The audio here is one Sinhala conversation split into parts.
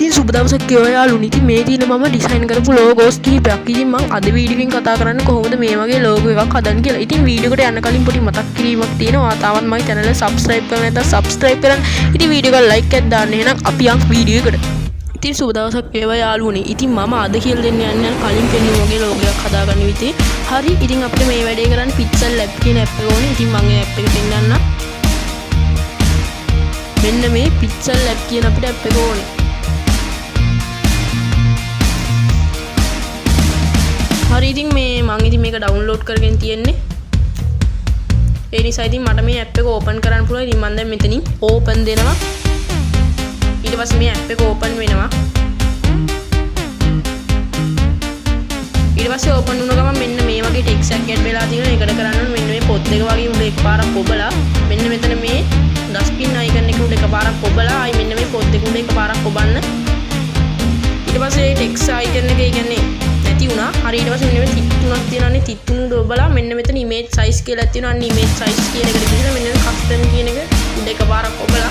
ඉතින් සුබ දවසක් කියලා යාළුවනි. ඉතින් මේ තියෙන මම ඩිසයින් කරපු ලෝගෝස් කිහිපයක්. ඉතින් මම අද වීඩියෝ එකෙන් කතා කරන්නේ කොහොමද මේ වගේ ලෝගෝ එකක් හදන්න කියලා. ඉතින් වීඩියෝ එකට යන්න කලින් පොඩි මතක් කිරීමක් තියෙනවා. තාමත් මගේ channel එක subscribe කරලා නැත්නම් subscribe කරන්න. ඉතින් වීඩියෝ එකට like එකක් දාන්න. එහෙනම් අපි යන් වීඩියෝ එකට. ඉතින් සුබ දවසක් වේවා යාළුවනි. ඉතින් මම අද කියලා දෙන්න යන්නේ කලින් පෙන්නුව වගේ ලෝගෝ එකක් හදාගන්න විදිහේ. හරි. ඉතින් අපිට මේ වැඩේ කරන්න Pixel Lab කියන app එක ඕනේ. ඉතින් මම ඒ app එක පෙන්නන්න. මෙන්න මේ Pixel Lab කියන අපිට app එක ඕනේ. හරි ඉතින් මේ මම ඉතින් මේක ඩවුන්ලෝඩ් කරගෙන තියෙන්නේ. ඒ නිසා ඉතින් මට මේ app එක ඕපන් කරන්න පුළුවන්. ඉතින් මම දැන් මෙතනින් ඕපන් දෙනවා. ඊට පස්සේ මේ app එක ඕපන් වෙනවා. ඊට පස්සේ ඕපන් වුණ ගමන් මෙන්න මේ වගේ ටෙක්ස්ට් එකක් ඇඩ් වෙලා තියෙනවා. ඒකට කරන්න ඕනේ මෙන්න මේ පොත් දෙක වගේ උඩ එකපාරක් ඔබලා මෙන්න මෙතන මේ ඩස්ට්බින් අයිකන් එක උඩ එකපාරක් ඔබලා ආයි මෙන්න මේ පොත් දෙක උඩ එකපාරක් ඔබන්න. ඊට පස්සේ ටෙක්ස්ට් අයිකන් එක ඒ කියන්නේ නැති වුණා. හරි ඊට පස්සේ මෙන්න මේ තිත් තුනක් තියෙනවානේ. තිත් තුන උඩ ඔබලා මෙන්න මෙතන ඉමේජ් සයිස් කියලා තියෙනවා. අන්න ඉමේජ් සයිස් කියන එකට ගිහලා මෙන්න මේ කස්ටම් කියන එක උඩ එකපාරක් ඔබලා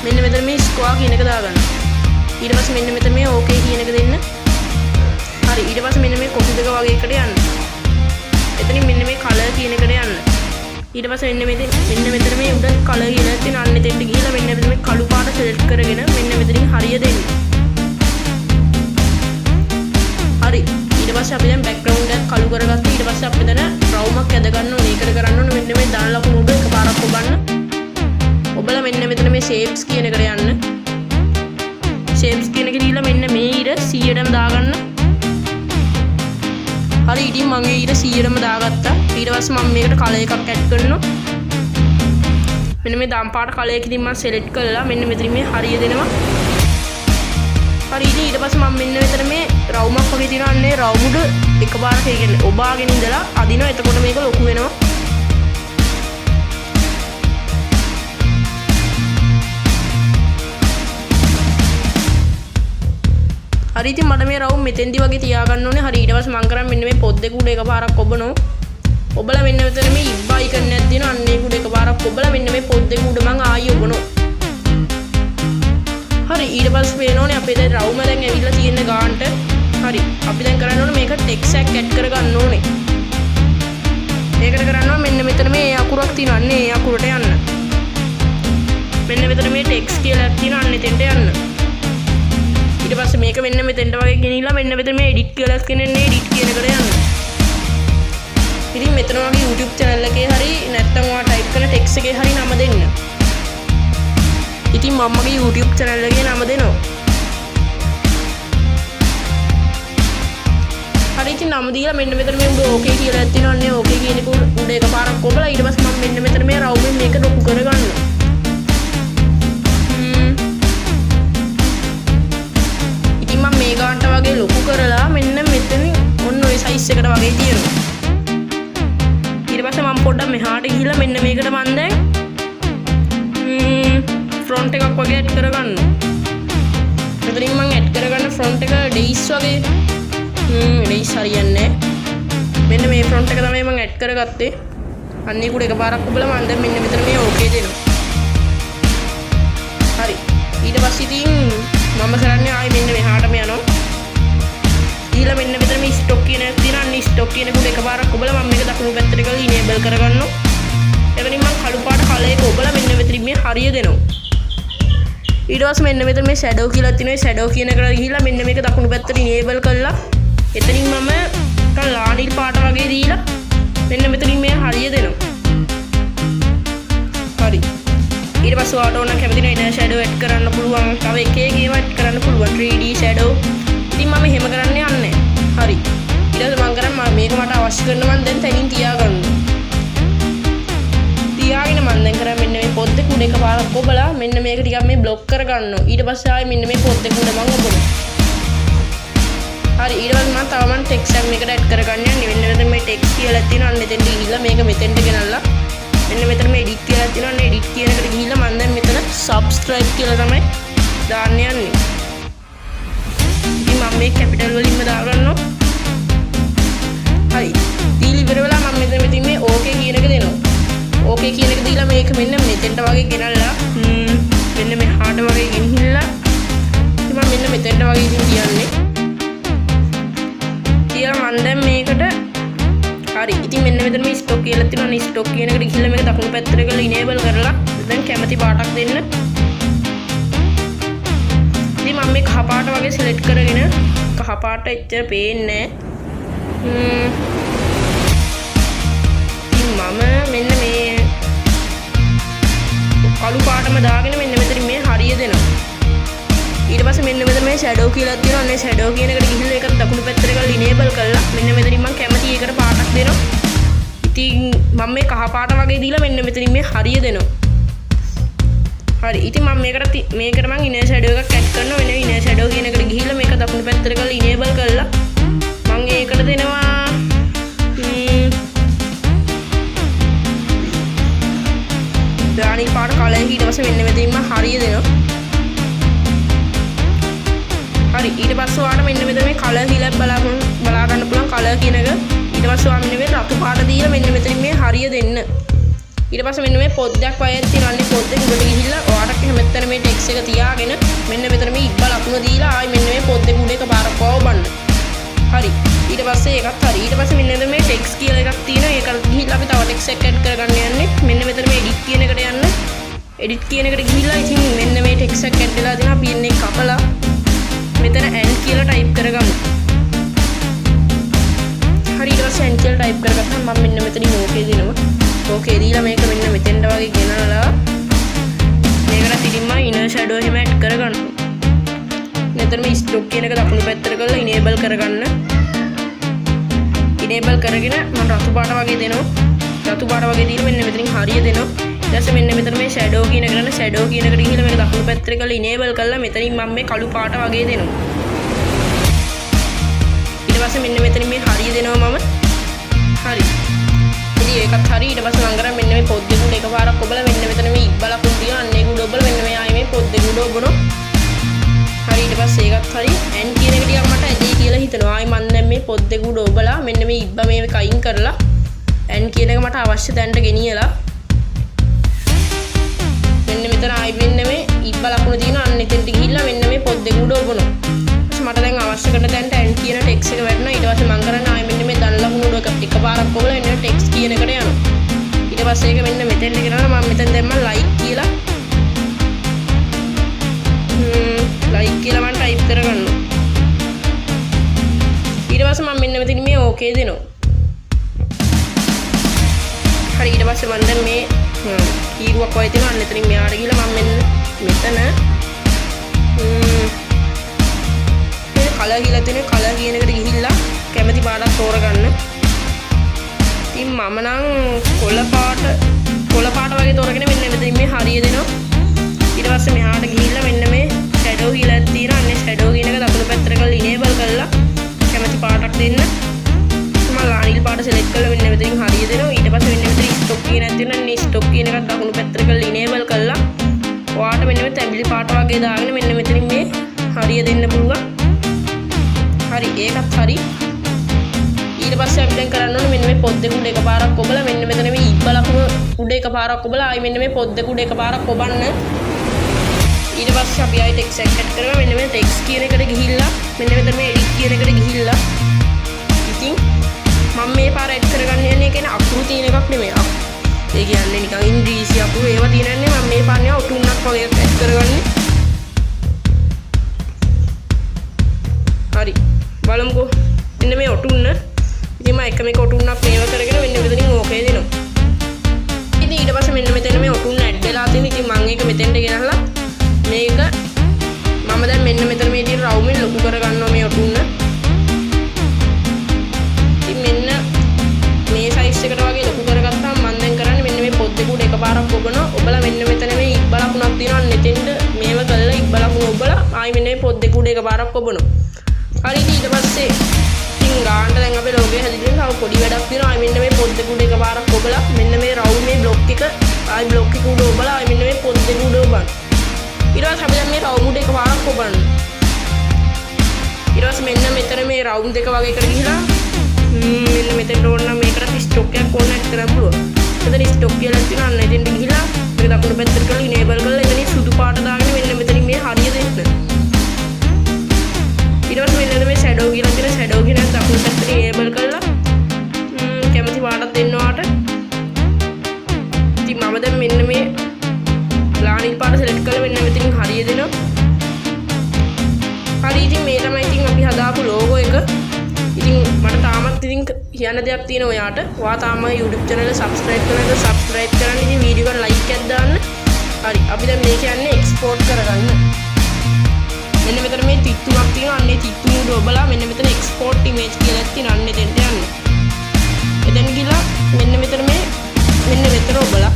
මෙන්න මෙතන මේ ස්ක්වයර් කියන එක දාගන්න. ඊට පස්සේ මෙන්න මෙතන මේ ඕකේ කියන එක දෙන්න. හරි ඊට පස්සේ මෙන්න මේ කොපි දෙක වගේ එකට යන්න. එතනින් මෙන්න මේ කලර් කියන එකට යන්න. ඊට පස්සේ මෙන්න මෙතන මේ උඩ කලර් කියලා තියෙන අන්න එතෙන්ට ගිහලා මෙන්න මෙතන මේ කළු පාට සිලෙක්ට් කරගෙන මෙන්න මෙතනින් හරිය දෙන්න. හරි ඊට පස්සේ අපි දැන් බෑග්ග්‍රවුන්ඩ් එක කළු කරගත්තා. ඊට පස්සේ අපි දැන් රවුමක් ඇද ගන්න ඕනේ. ඒකට කරන්න ඕනේ මෙන්න මේ දාන ලකුණු උඩ එකපාරක් ඔබන්න. ඔබලා මෙන්න මෙතන මේ shapes කියන එකට යන්න. shapes කියන එකට ගිහලා මෙන්න මේ ඉර 100ටම දාගන්න. හරි ඉතින් මම මේ ඉර 100ටම දාගත්තා. ඊට පස්සේ මම මේකට කලර් එකක් ඇඩ් කරනවා. මෙන්න මේ දම් පාට කලර් එක ඉතින් මම select කරලා මෙන්න මෙතන මේ හරිය දෙනවා. හරි ඉතින් ඊට පස්සේ මම මෙන්න මෙතන මේ රවුමක් වගේ තියෙනවා. අන්නේ රවුම උඩ එකපාරට ඒ කියන්නේ ඔබාගෙන ඉඳලා අදිනවා. එතකොට මේක ලොකු වෙනවා. හරි ඉතින් මට මේ රවුම් මෙතෙන්දි වගේ තියාගන්න ඕනේ. හරි ඊට පස්සේ මම කරන්නේ මෙන්න මේ පොත් දෙක උඩ එකපාරක් ඔබනවා. ඔබලා මෙන්න මෙතන මේ ඉබ් අයිකන් එකක් තියෙනවා. අන්න ඒක උඩ එකපාරක් ඔබලා මෙන්න මේ පොත් දෙක උඩ මම ආයෙ ඔබනවා. හරි ඊට පස්සේ පේනෝනේ අපේ දැන් රවුම දැන් ඇවිල්ලා තියෙන ගානට. හරි අපි දැන් කරන්න ඕනේ මේක ටෙක්ස්ට් එකක් ඇඩ් කරගන්න ඕනේ. ඒකට කරනවා මෙන්න මෙතන මේ අකුරක් තියෙනවා. අන්න ඒ අකුරට යන්න. මෙන්න මෙතන මේ ටෙක්ස්ට් කියලා තියෙනවා. අන්න එතෙන්ට යන්න. ඊට පස්සේ මේක මෙන්න මෙතෙන්ට වගේ ගෙනිලා මෙන්න මෙතන මේ edit කියලා කියන්නේ edit කියන එකට යන්න. ඉතින් මෙතන වගේ YouTube channel එකේ හරි නැත්නම් ඔයා type කරන text එකේ හරි නම දෙන්න. ඉතින් මමගේ YouTube channel එකේ නම දෙනවා. හරි ඉතින් නම දීලා මෙන්න මෙතන මේ උඩ okay කියලා තියෙනවා. අනේ okay කියන එක උඩ එකපාරක් ඔබලා ඊට පස්සේ මම මෙන්න මෙතන මේ රවුමෙන් මේක ලොකු කරගන්නවා. මේ ගානට වගේ ලොකු කරලා මෙන්න මෙතන ඔන්න ඔය සයිස් එකට වගේ තියෙනවා. ඊට පස්සේ මම පොඩ්ඩක් මෙහාට ගිහිල්ලා මෙන්න මේකට මම දැන් ෆ්‍රොන්ට් එකක් වගේ ඇඩ් කරගන්නවා. මෙතනින් මම ඇඩ් කරගන්න ෆ්‍රොන්ට් එක ඩේස් වගේ ඩේස් හරියන්නේ නැහැ. මෙන්න මේ ෆ්‍රොන්ට් එක තමයි මම ඇඩ් කරගත්තේ. අන්න ඒක උඩ එකපාරක් ඔබලා මම දැන් මෙන්න මෙතන මේ ඕකේ දෙනවා. හරි ඊට පස්සේ ඉතින් මම කරන්නේ ආයි මෙන්න මෙහාටම යනවා. ඊළඟ මෙන්න මෙතන මේ ස්ටොක් කියන එක තියෙනවා. අන්න ස්ටොක් කියන එක උඩ එකපාරක් ඔබලා මම මේක දකුණු පැත්තට ගාලා ඉනේබල් කරගන්නවා. එතනින් මම කළු පාට කලර් එක ඔබලා මෙන්න මෙතන මේ හරිය දෙනවා. ඊට පස්සේ මෙන්න මෙතන මේ ෂැඩෝ කියලා තියෙනවා. ෂැඩෝ කියන එකට ගිහිල්ලා මෙන්න මේක දකුණු පැත්තට ඉනේබල් කරලා එතනින් මම ලානිල් පාට වගේ දීලා මෙන්න මෙතනින් මේ හරිය දෙනවා. හරි ඊට පස්සේ ඔයාලට ඕන කැමති නම් ඉනර් ෂැඩෝ ඇඩ් කරන්න පුළුවන්. තව එක එක ඒවා ඇඩ් කරන්න පුළුවන්. 3D shadow. ඉතින් මම එහෙම කරන්න යන්නේ. හරි. ඊට පස්සේ මම කරන්නේ මේක මට අවශ්‍ය කරන මම දැන් තනින් තියාගන්නවා. තියාගෙන මම දැන් කරන්නේ මෙන්න මේ පොත් දෙක උඩ එකපාරක් ඔබලා මෙන්න මේක ටිකක් මේ බ්ලොක් කරගන්නවා. ඊට පස්සේ ආයෙ මෙන්න මේ පොත් දෙක උඩ මම ඔබනවා. හරි ඊට පස්සේ මම තව මම ටෙක්ස්ට් එකක් මේකට ඇඩ් කරගන්න යන්නේ. මෙන්න මෙතන මේ ටෙක්ස්ට් කියලා තියෙනවා. අන්න එතෙන්ට ගිහිල්ලා මේක මෙතෙන්ට ගෙනල්ලා මෙන්න මෙතන මේ edit කියලා තියෙනවා. අන්න edit කියන එකට ගිහිල්ලා මම දැන් මෙතන subscribe කියලා තමයි දාන්න යන්නේ. ඉතින් මම මේ capital වලින්ම දාගන්නවා. හරි. දීලා ඉවර වෙලා මම මෙතන මේ okay කියන එක දෙනවා. okay කියන එක දීලා මේක මෙන්න මෙතෙන්ට වගේ ගෙනල්ලා මෙන්න මෙහාට වගේ ගෙනහිල්ලා මෙතන මේ ස්ටොක් කියලා තියෙනවා. අනේ ස්ටොක් කියන එකට ගිහිල්ලා මේක දකුණු පැත්තට කරලා ඉනේබල් කරලා දැන් කැමති පාටක් දෙන්න. ඉතින් මම මේ කහ පාට වගේ සිලෙක්ට් කරගෙන කහ පාට එච්චර පේන්නේ නැහැ. මම මෙන්න මේ කළු පාටම දාගෙන මෙන්න මෙතන මේ හරිය දෙනවා. ඊට පස්සේ මෙන්න මෙතන මේ ෂැඩෝ කියලා තියෙනවා. අනේ ෂැඩෝ කියන එකට ගිහිල්ලා ඒක දකුණු පැත්තට කරලා ඉනේබල් කරලා මෙන්න මෙතනින් මම කැමති එකට පාටක් දෙනවා. ඉතින් මම මේ කහ පාට වගේ දීලා මෙන්න මෙතනින් මේ හරිය දෙනවා. හරි. ඉතින් මම මේකට මම ඉනර් ෂැඩෝ එකක් ඇඩ් කරනවා. වෙන ඉනර් ෂැඩෝ කියන එකට ගිහිල්ලා මේක දකුණු පැත්තට කරලා ඉනේබල් කරලා මම ඒකට දෙනවා අනිත් පාට කලර් ඊට පස්සේ මෙන්න මෙතනින්ම හරිය දෙනවා. හරි. ඊට පස්සේ ඔයාලට මෙන්න මෙතන මේ කලර් කියලා බලා ගන්න පුළුවන් කලර් කියන එක. ඊට පස්සේ ඔයා මෙන්න මේ රතු පාට දීලා මෙන්න මෙතනින් මේ හරිය දෙන්න. ඊට පස්සේ මෙන්න මේ පොද්දක් වයර් තියෙනවා. අනේ පොද්දේ උඩට ගිහිල්ලා ඔයාලට මෙතන මේ ටෙක්ස්ට් එක තියාගෙන මෙන්න මෙතන මේ ඉබ්බ ලකුණ දීලා ආයි මෙන්න මේ පොද්දේ උඩ එක පාරක් වවන්න. හරි. ඊට පස්සේ ඒකත් හරි. ඊට පස්සේ මෙන්න මෙතන මේ ටෙක්ස්ට් කියලා එකක් තියෙනවා. ඒකට ගිහිල්ලා අපි තව ටෙක්ස්ට් එකක් ඇඩ් කරගන්න යන්නේ. මෙන්න මෙතන මේ එඩිට් කියන එකට යන්න. එඩිට් කියන එකට ගිහිල්ලා ඉතින් මෙන්න මේ ටෙක්ස්ට් එක ඇඩ් වෙලා තියෙනවා. අපි එන්නේ කපලා මෙතන n කියලා ටයිප් කරගමු. හරි. ඊට පස්සේ n කියලා ටයිප් කරගත්තාම මම මෙන්න මෙතනින් ඕකේ දෙනවා. ඕකේ දීලා මේක මෙන්න මෙතෙන්ට වගේ ගෙනලා මේකට ඉතින්ම ඉනර් ෂැඩෝ එහෙම ඇඩ් කරගන්නවා. මෙතන මේ ස්ටොක් කියන එක දකුණු පැත්තට කරලා ඉනේබල් කරගන්න. ඉනේබල් කරගෙන මම රතු පාට වගේ දෙනවා. රතු පාට වගේ දීලා මෙන්න මෙතනින් හරිය දෙනවා. ඊට පස්සේ මෙන්න මෙතන මේ ෂැඩෝ කියන එකට ෂැඩෝ කියන එකට ගිහිල්ලා මේක දකුණු පැත්තට කරලා ඉනේබල් කරලා මෙතනින් මම මේ කළු පාට වගේ දෙනවා. ඊට පස්සේ මෙන්න මෙතනින් මේ හරිය දෙනවා මම. හරි. ඉතින් ඒකත් හරි. ඊට පස්සේ මම කරන්නේ මෙන්න මේ පොද්දේ උඩ එකපාරක් ඔබලා මෙන්න මෙතන මේ ඉබ්බ ලකුණු තියනවා. අන්න ඒක උඩ ඔබලා මෙන්න මේ ආයේ මේ පොද්දේ උඩ ඔබනවා. හරි. ඊට පස්සේ ඒකත් හරි. n කියන එක ටිකක් මට ඇදී කියලා හිතනවා. ආයි මම දැන් මේ පොද්දේ උඩ ඔබලා මෙන්න මේ ඉබ්බ මේක අයින් කරලා n කියන එක මට අවශ්‍ය තැනට ගෙනියලා මෙන්න මෙතන ආයි මෙන්න මේ ඉබ්බ ලකුණ තියෙනවා. අන්න එතෙන්ට ගිහිල්ලා මෙන්න මේ පොද්දේ උඩ ඔබනවා. මට දැන් අවශ්‍ය කරන තැනට n කියන ටෙක්ස්ට් එක වැටෙනවා. ඊට පස්සේ මම කරන්නේ ආයි මෙන්න මේ දන් ලකුණු උඩ එකපාරක් ඔබලා එන්න ටෙක්ස්ට් කියන එකට යනවා. ඊට පස්සේ ඒක මෙන්න මෙතෙන්ට ගෙනලා මම මෙතෙන් දැම්ම ලයික් කියලා ලයික් කියලා මම ටයිප් කරගන්නවා. ඊට පස්සේ මම මෙන්න මෙතන මේ ඕකේ දෙනවා. හරි. ඊට පස්සේ මම දැන් මේ කීරුවක් වගේ තියෙනවා. අන්න එතනින් මෙහාට ගිහලා මම මෙන්න මෙතන මේ කලර් කියලා තියෙන කලර් කියන එකට ගිහිල්ලා කැමති පාටක් තෝරගන්න. ඉතින් මම නම් කොළ පාට වගේ තෝරගෙන මෙන්න මෙතනින් මේ හරිය දෙනවා. ඊට පස්සේ මෙහාට ගිහිල්ලා මෙන්න මේ ෂැඩෝ කියලා තියෙනවා. අන්න ෂැඩෝ කියන එක දකුණු පැත්තට කරලා ඉනේබල් කරලා කැමති පාටක් දෙන්න. මම අනිල් පාට සිලෙක්ට් කරලා මෙන්න මෙතනින් හරිය දෙනවා. ඊට පස්සේ මෙන්න මෙතන ස්ටොක් කියන එක තියෙනවා. මේ ස්ටොක් කියන එකත් දකුණු පැත්තට කරලා ඉනේබල් කරලා ඔයාලට මෙන්න මේ තැඹිලි පාට වගේ දාගෙන මෙන්න මෙතනින් මේ හරිය දෙන්න පුළුවන්. හරි. ඒකත් හරි. ඊට පස්සේ අපි දැන් කරන්න ඕනේ මෙන්න මේ පොද්දේ උඩ එකපාරක් ඔබලා මෙන්න මෙතන මේ ඉබ්බ ලකුණු උඩ එකපාරක් ඔබලා ආයි මෙන්න මේ පොද්දේ උඩ එකපාරක් ඔබන්න. ඊට පස්සේ අපි ආයි ටෙක්ස්ට් එක ඇඩ් කරලා මෙන්න මේ ටෙක්ස්ට් කියන එකට ගිහිල්ලා මෙන්න මෙතන මේ එඩිට් කියන එකට ගිහිල්ලා ඉතින් මම මේ පාර ඇඩ් කරගන්න යන්නේ කියන්නේ අකුරු තියෙන එකක් නෙමෙයි. ඒ කියන්නේ නිකන් ඉංග්‍රීසි අකුරු ඒවා තියෙනන්නේ මම මේ පාරේ ඔටුන්නක් වගේ ඇඩ් කරගන්නේ. හරි. බලමුකෝ. මෙන්න මේ ඔටුන්න. ඉතින් මම එක මේක ඔටුන්නක් මේව කරගෙන මෙන්න මෙතනින් ඕකේ දෙනවා. ඉතින් ඊට පස්සේ මෙන්න මෙතන මේ ඔටුන්න ඇඩ් වෙලා තියෙන. ඉතින් මම ඒක මෙතෙන්ට ගෙනහලා මේක මම දැන් මෙන්න මෙතන මේ විදිහට රවුමෙන් ලොකු කරගන්නවා මේ ඔටුන්න. ඉතින් මෙන්න මේ සයිස් එකට වගේ ලොකු කරගත්තාම මම දැන් කරන්නේ මෙන්න මේ පොද්දේ උඩ එකපාරක් ඔබනවා. ඔබලා මෙන්න මෙතන මේ ඉබ්බ ලකුණක් තියෙනවා. නෙතෙන්ද මේව කරලා ඉබ්බ ලකුණ ඔබලා ආයි මෙන්න මේ පොද්දේ උඩ එකපාරක් ඔබනවා. හරි. ඊට පස්සේ ඉතින් ගාන්න දැන් අපේ ලෝගෝ හැදින්න තව පොඩි වැඩක් තියෙනවා. ආයි මෙන්න මේ පොද්දේ උඩ එකපාරක් ඔබලා මෙන්න මේ රවුම් මේ බ්ලොක් එක ආයි බ්ලොක් එක උඩ ඔබලා ආයි මෙන්න මේ පොද්දේ උඩ ඔබන්න. ඊට පස්සේ අපි දැන් මේ රවුම් උඩ එකපාරක් ඔබන්න. ඊට පස්සේ මෙන්න මෙතන මේ රවුම් දෙක වගේ එකට ගිහලා මෙන්න මෙතෙන් ඕන නම් මේකට ස්ටොක් එකක් ඕන ඇඩ් කරන්න පුළුවන්. මෙතන ස්ටොක් කියලා තියෙනවා. අන්න එතෙන්ට ගිහලා මේක දකුණු පැත්තට කරලා ඉනේබල් කරලා එතන සුදු පාට දාගෙන මෙන්න මෙතනින් මේ හරිය දෙන්න. ඊට පස්සේ මෙන්න මේ ෂැඩෝ කියලා තියෙන ෂැඩෝ කියන එක දකුණු පැත්තට ඉනේබල් කරලා කැමති පාටක් දෙන්න කියන්න දෙයක් තියෙනවා ඔයාට. ඔයා තාම YouTube channel එක subscribe කරලා නැත්නම් subscribe කරන්න. ඉතින් වීඩියෝ එකට like එකක් දාන්න. හරි. අපි දැන් මේ කියන්නේ export කරගන්න. මෙන්න මෙතන මේ තිත්තුමක් තියෙනවා. අන්නේ තිත්තු මුඩ ඔබලා මෙන්න මෙතන export image කියලා තියෙනවා. අන්නේ දෙන්න යන්න. එතන ගිහලා මෙන්න මෙතන මෙතන ඔබලා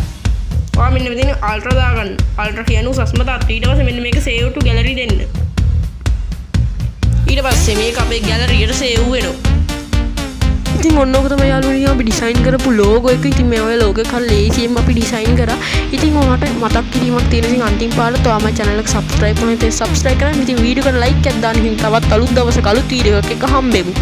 ඔයා මෙන්න මෙතන ultra දාගන්න. ultra කියන්නේ උසස්ම තත්ත්වය. ඊට පස්සේ මෙන්න මේක save to gallery දෙන්න. ඊට පස්සේ මේක අපේ gallery එකට save වෙනවා. ඉතින් ඔන්න ඔක තමයි යාළුවනි අපි ඩිසයින් කරපු logo එක. ඉතින් මේ ඔය logo එක ලේසියෙන් අපි ඩිසයින් කරා. ඉතින් ඔයාලට මතක් කිරීමක් තියෙන ඉතින් අන්තිම පාරට ඔයා මගේ channel එක subscribe කරන්න. ඉතින් subscribe කරන්න. ඉතින් වීඩියෝ එකට like එකක් දාන්න. ඉතින් තවත් අලුත් දවසක අලුත් වීඩියෝ එකක් හම්බෙමු.